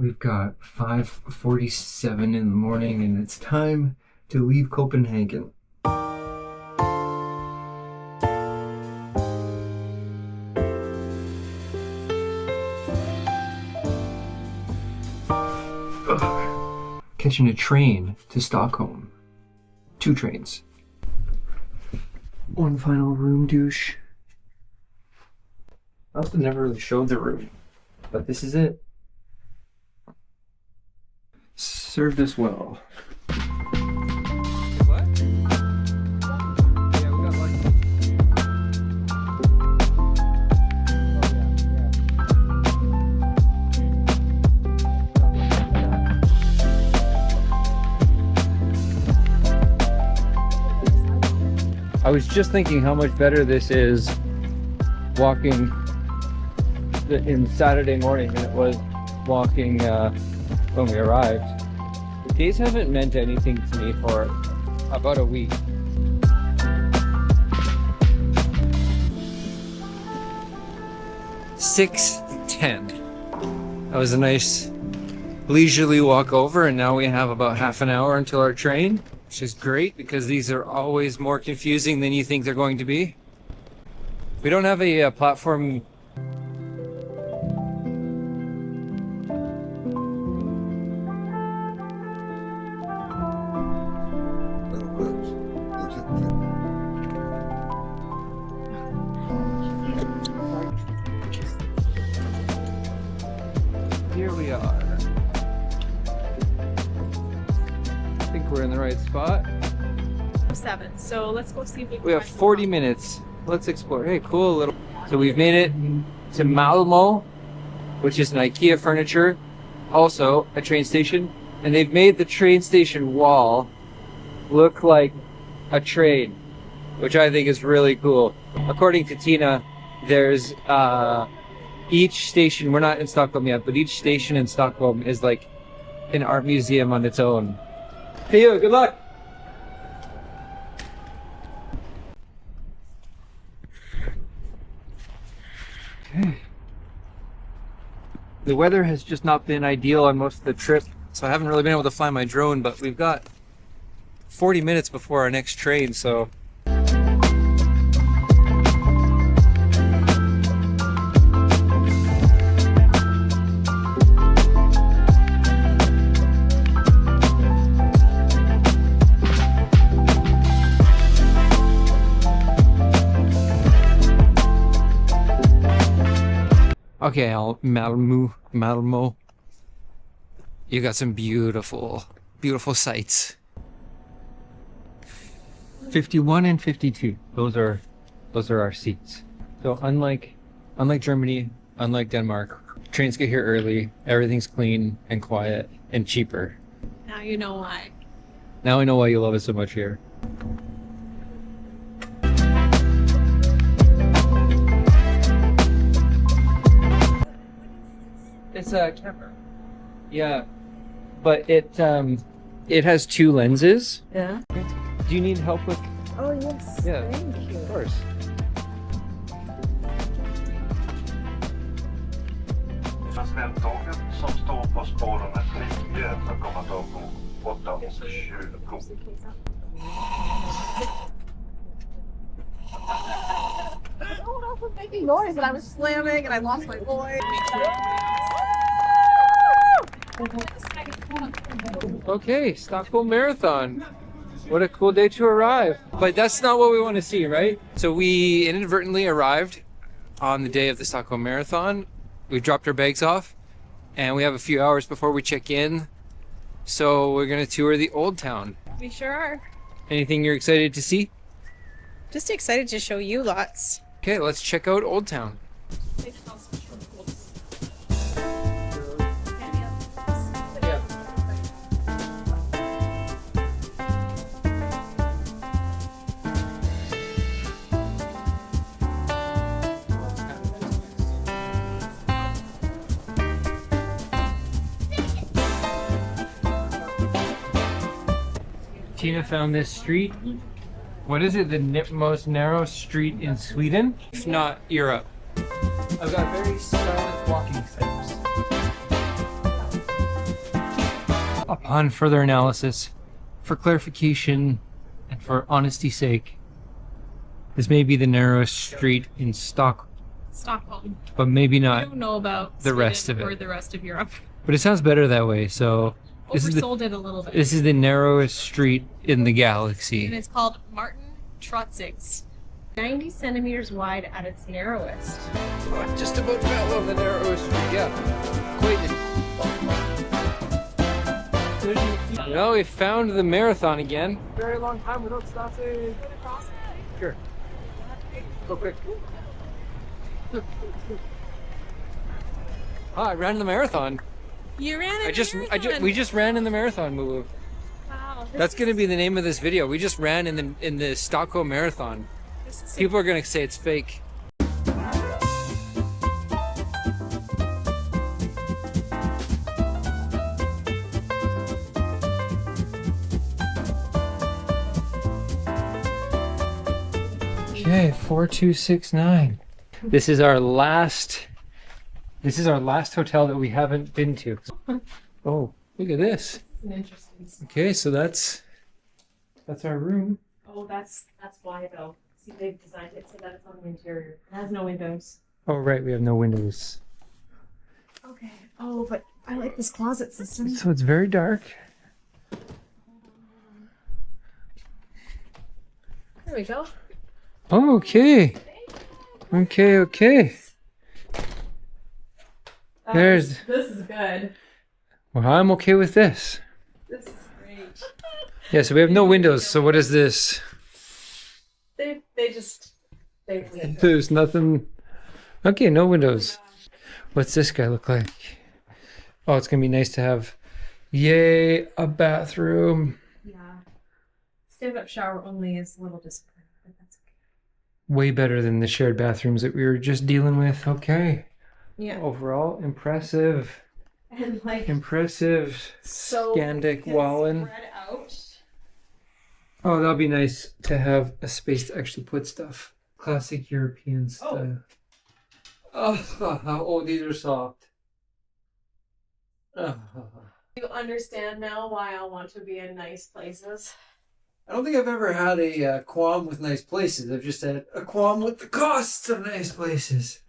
We've got 5:47 in the morning and it's time to leave Copenhagen. Catching a train to Stockholm. 2 trains. One final room douche. I also never really showed the room, but this is it. Served us well. What? Yeah, we got lucky. I was just thinking how much better this is walking in Saturday morning than it was walking when we arrived. The days haven't meant anything to me for about a week. (6:10). That was a nice leisurely walk over, and now we have about half an hour until our train, which is great because these are always more confusing than you think they're going to be. We don't have a platform. Here we are. I think we're in the right spot. 7, so let's go see if we have 40 minutes. Let's explore. Hey, cool little. So we've made it to Malmo, which is an IKEA furniture, also a train station, and they've made the train station wall look like a train, which I think is really cool. According to Tina, there's each station, we're not in Stockholm yet, but each station in Stockholm is like an art museum on its own. Hey, you, good luck! Okay. The weather has just not been ideal on most of the trip, so I haven't really been able to fly my drone, but we've got 40 minutes before our next train, so okay, Malmo. You got some beautiful, beautiful sights. 51 and 52. Those are our seats. So unlike Germany, unlike Denmark, trains get here early. Everything's clean and quiet and cheaper. Now you know why. Now I know why you love it so much here. It's a camera. Yeah, but it has 2 lenses. Yeah. Do you need help with? Oh yes. Yeah. Thank you. Of course. Snälltåget som står på spåren 9 kommer ta på 8:20. Oh, I was making noise and I was slamming and I lost my voice. Okay, Stockholm Marathon. What a cool day to arrive. But that's not what we want to see, right? So we inadvertently arrived on the day of the Stockholm Marathon. We dropped our bags off and we have a few hours before we check in. So we're going to tour the Old Town. We sure are. Anything you're excited to see? Just excited to show you lots. Okay, let's check out Old Town. Tina found this street. What is it? The most narrow street in Sweden? If not Europe. I've got very silent walking steps. upon further analysis, for clarification, and for honesty's sake, this may be the narrowest street in Stockholm. but maybe I not don't know about the Sweden rest of or it. the rest of Europe. But it sounds better that way, so Oversold it a little bit. this is the narrowest street in the And galaxy. it's called Martin Trotzigs. 90 centimeters wide at its narrowest. Just about fell on the narrowest street, yeah. Quite. Well, we found the marathon again. Very long time without stopping. Sure. Go quick. Ah, I ran the marathon. You ran it. We just ran in the marathon, Mulu. Wow. That's gonna be the name of this video. We just ran in the Stockholm Marathon. People are gonna say it's fake. Okay, 4269. This is our last hotel that we haven't been to. Oh, look at this. An interesting. Okay, so that's our room. Oh, that's why though. See, they've designed it so that it's on the interior. It has no windows. Oh right, we have no windows. Okay. Oh, but I like this closet system. So it's very dark. There we go. Oh, okay. Okay. There's. This is good. Well, I'm okay with this. This is great. Yeah, so we have no windows. So what is this? They There's nothing. Okay, no windows. What's this guy look like? Oh, it's gonna be nice to have. Yay, a bathroom. Yeah. Stand-up shower only is a little disappointing, but that's okay. Way better than the shared bathrooms that we were just dealing with. Okay. Yeah. Overall, impressive. And like Impressive. so Scandic Wallen. spread out. Oh, that'll be nice to have a space to actually put stuff. Classic European style. Oh, these are soft. Oh. You understand now why I want to be in nice places. I don't think I've ever had a qualm with nice places. I've just had a qualm with the costs of nice places.